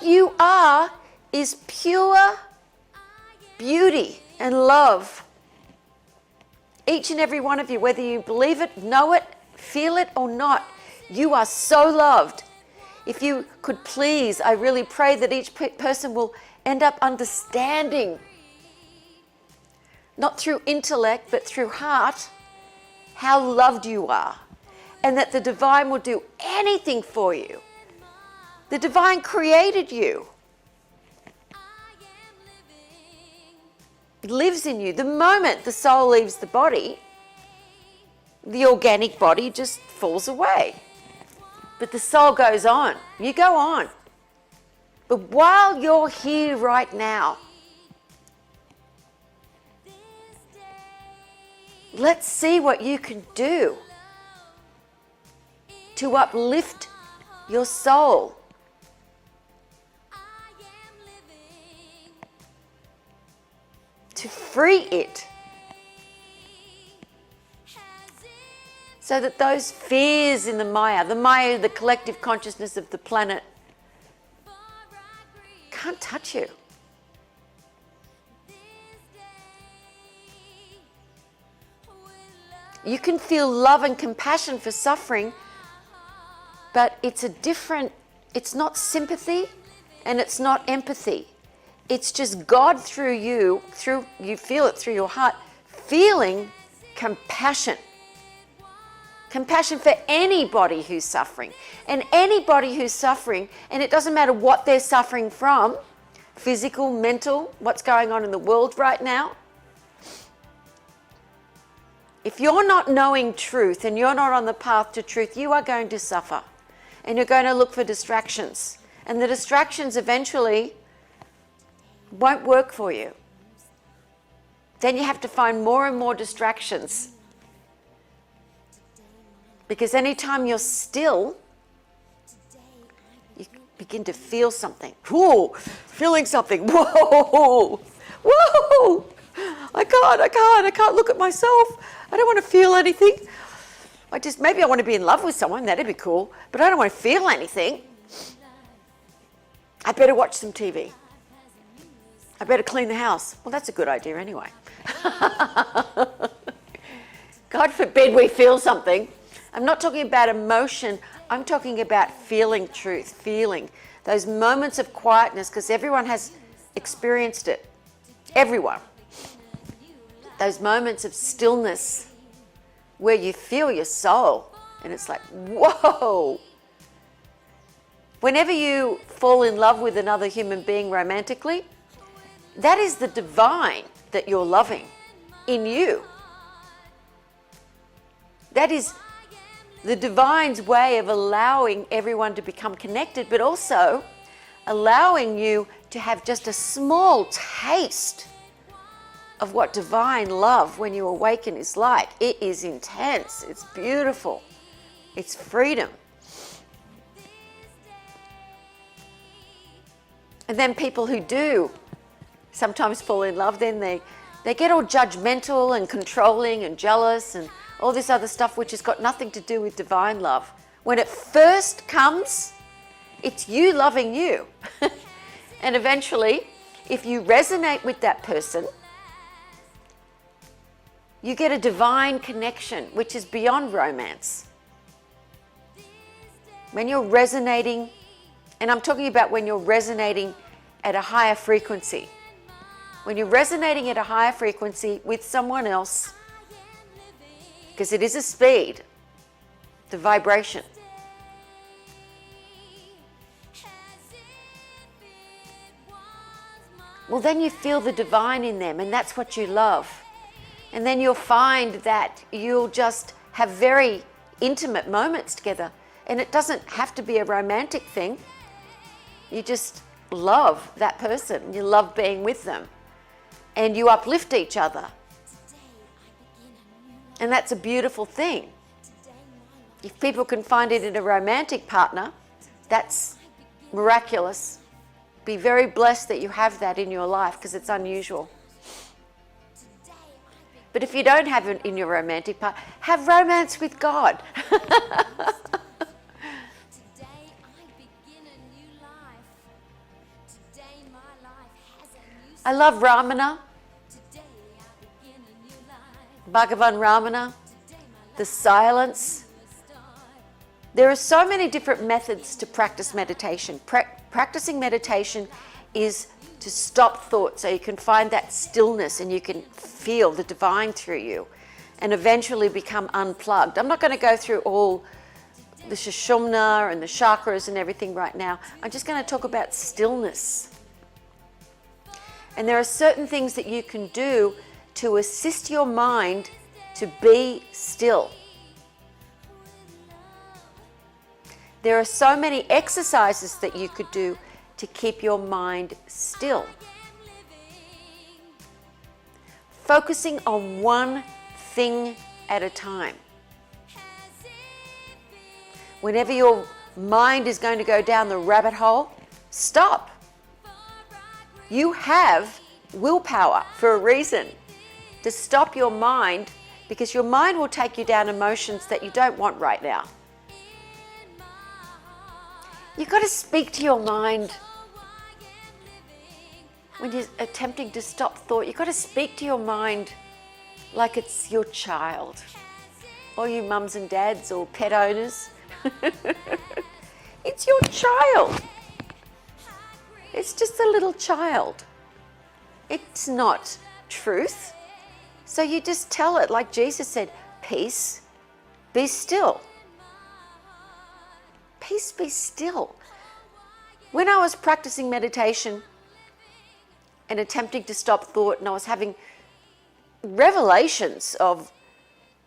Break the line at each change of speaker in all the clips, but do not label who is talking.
you are is pure beauty and love. Each and every one of you, whether you believe it, know it, feel it or not, you are so loved. If you could please, I really pray that each person will end up understanding, not through intellect, but through heart, how loved you are. And that the divine will do anything for you. The divine created you. It lives in you. The moment the soul leaves the body, the organic body just falls away. But the soul goes on. You go on. But while you're here right now, let's see what you can do to uplift your soul. To free it. So that those fears in the Maya, the collective consciousness of the planet, can't touch you. You can feel love and compassion for suffering, but it's not sympathy and it's not empathy. It's just God through you feel it through your heart, feeling compassion. Compassion for anybody who's suffering. And anybody who's suffering, and it doesn't matter what they're suffering from, physical, mental, what's going on in the world right now. If you're not knowing truth and you're not on the path to truth, you are going to suffer. And you're going to look for distractions. And the distractions eventually won't work for you. Then you have to find more and more distractions. Because anytime you're still, you begin to feel something. Whoa, feeling something. Whoa, whoa. I can't look at myself. I don't want to feel anything. Maybe I want to be in love with someone, that'd be cool. But I don't want to feel anything. I better watch some TV. I better clean the house. Well, that's a good idea anyway. God forbid we feel something. I'm not talking about emotion. I'm talking about feeling truth, feeling those moments of quietness, because everyone has experienced it. Everyone. Those moments of stillness where you feel your soul and it's like, whoa. Whenever you fall in love with another human being romantically, that is the divine that you're loving in you. That is the divine's way of allowing everyone to become connected, but also allowing you to have just a small taste of what divine love when you awaken is like. It is intense. It's beautiful. It's freedom. And then people who do sometimes fall in love, then they get all judgmental and controlling and jealous and all this other stuff which has got nothing to do with divine love. When it first comes, it's you loving you. And eventually, if you resonate with that person, you get a divine connection which is beyond romance. When you're resonating, and I'm talking about when you're resonating at a higher frequency. When you're resonating at a higher frequency with someone else, because it is a speed, the vibration. Well, then you feel the divine in them, and that's what you love. And then you'll find that you'll just have very intimate moments together. And it doesn't have to be a romantic thing. You just love that person. You love being with them. And you uplift each other. And that's a beautiful thing. If people can find it in a romantic partner, that's miraculous. Be very blessed that you have that in your life, because it's unusual. But if you don't have it in your romantic partner, have romance with God. I love Ramana, Bhagavan Ramana, the silence. There are so many different methods to practice meditation. Practicing meditation is to stop thought so you can find that stillness and you can feel the divine through you and eventually become unplugged. I'm not going to go through all the Sushumna and the chakras and everything right now. I'm just going to talk about stillness. And there are certain things that you can do to assist your mind to be still. There are so many exercises that you could do to keep your mind still. Focusing on one thing at a time. Whenever your mind is going to go down the rabbit hole, stop. You have willpower for a reason to stop your mind, because your mind will take you down emotions that you don't want right now. You've got to speak to your mind when you're attempting to stop thought. You've got to speak to your mind like it's your child. All you mums and dads or pet owners, it's your child. It's just a little child. It's not truth. So you just tell it, like Jesus said, peace, be still. Peace, be still. When I was practicing meditation and attempting to stop thought, and I was having revelations of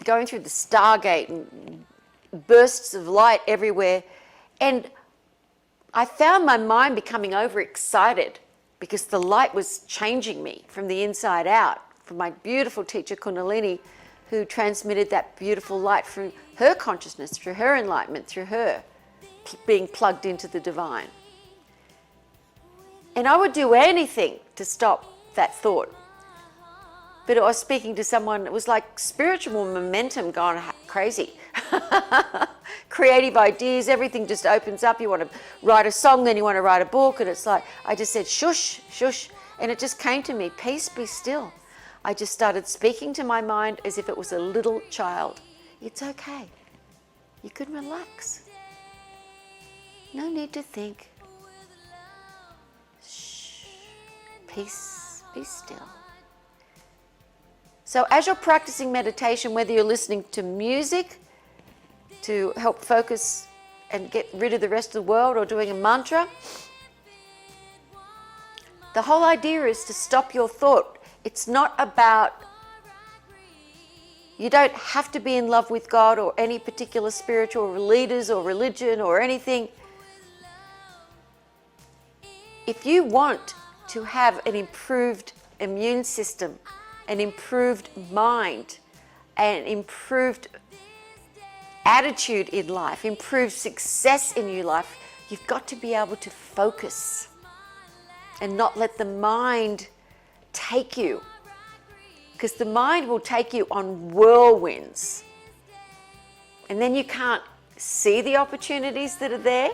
going through the Stargate and bursts of light everywhere, and I found my mind becoming overexcited because the light was changing me from the inside out, from my beautiful teacher Kundalini, who transmitted that beautiful light through her consciousness, through her enlightenment, through her being plugged into the divine. And I would do anything to stop that thought. But I was speaking to someone, it was like spiritual momentum gone crazy. Creative ideas, everything just opens up. You want to write a song, then you want to write a book, and it's like, I just said, shush, shush, and it just came to me, peace, be still. I just started speaking to my mind as if it was a little child. It's okay. You can relax. No need to think. Shh. Peace, be still. So as you're practicing meditation, whether you're listening to music to help focus and get rid of the rest of the world, or doing a mantra, the whole idea is to stop your thought. It's not about, you don't have to be in love with God or any particular spiritual leaders or religion or anything. If you want to have an improved immune system, an improved mind, an improved attitude in life, improved success in your life, you've got to be able to focus and not let the mind take you. Because the mind will take you on whirlwinds. And then you can't see the opportunities that are there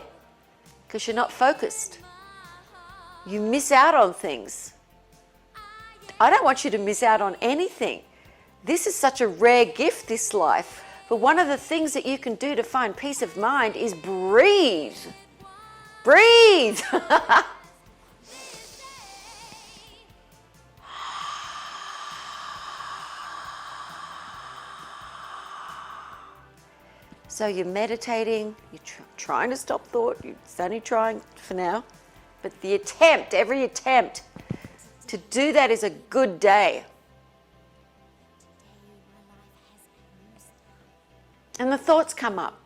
because you're not focused. You miss out on things. I don't want you to miss out on anything. This is such a rare gift, this life. But one of the things that you can do to find peace of mind is breathe. Breathe. So you're meditating, you're trying to stop thought, you're only trying for now. But the attempt, every attempt to do that is a good day. And the thoughts come up.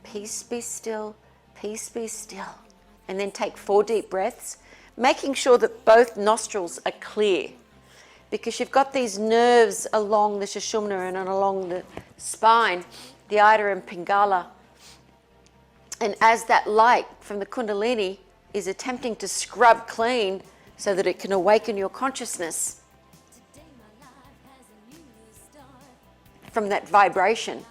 Peace, be still, peace, be still. And then take 4 deep breaths, making sure that both nostrils are clear. Because you've got these nerves along the Sushumna and along the spine, the Ida and Pingala. And as that light from the Kundalini is attempting to scrub clean so that it can awaken your consciousness from that vibration,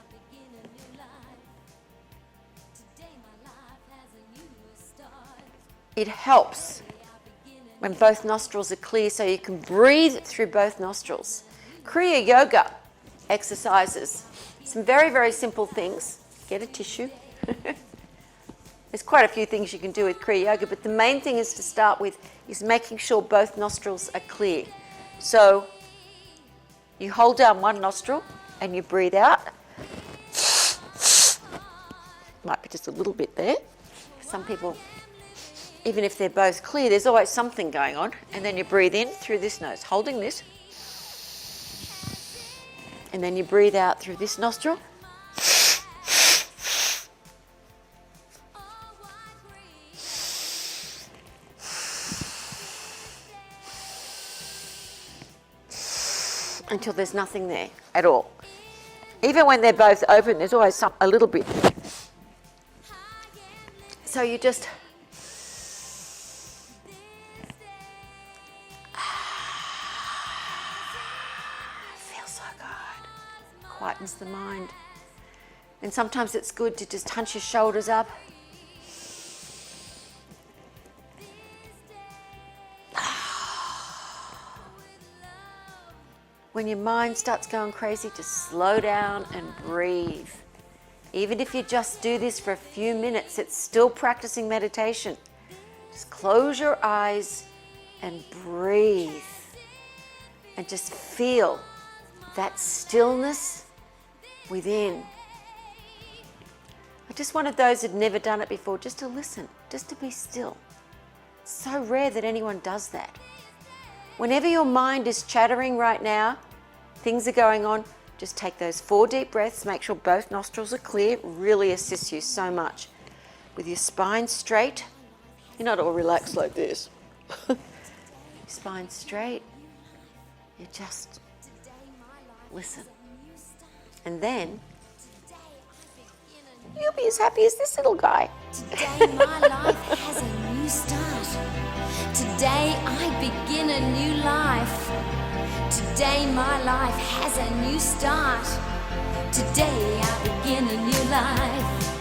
it helps when both nostrils are clear, so you can breathe through both nostrils. Kriya yoga exercises. Some very, very simple things. Get a tissue. There's quite a few things you can do with Kriya yoga, but the main thing is to start with is making sure both nostrils are clear. So you hold down one nostril and you breathe out. Might be just a little bit there. Some people, even if they're both clear, there's always something going on. And then you breathe in through this nose, holding this. And then you breathe out through this nostril. Until there's nothing there at all. Even when they're both open, there's always a little bit. So you just feels so good. Quietens the mind. And sometimes it's good to just hunch your shoulders up. When your mind starts going crazy, just slow down and breathe. Even if you just do this for a few minutes, it's still practicing meditation. Just close your eyes and breathe. And just feel that stillness within. I just wanted those who'd never done it before just to listen, just to be still. It's so rare that anyone does that. Whenever your mind is chattering right now, things are going on, just take those 4 deep breaths, make sure both nostrils are clear. It really assists you so much. With your spine straight, you're not all relaxed like this. Your spine straight, you just listen. And then you'll be as happy as this little guy.
Today my life has a new start. Today I begin a new life. Today my life has a new start. Today I begin a new life.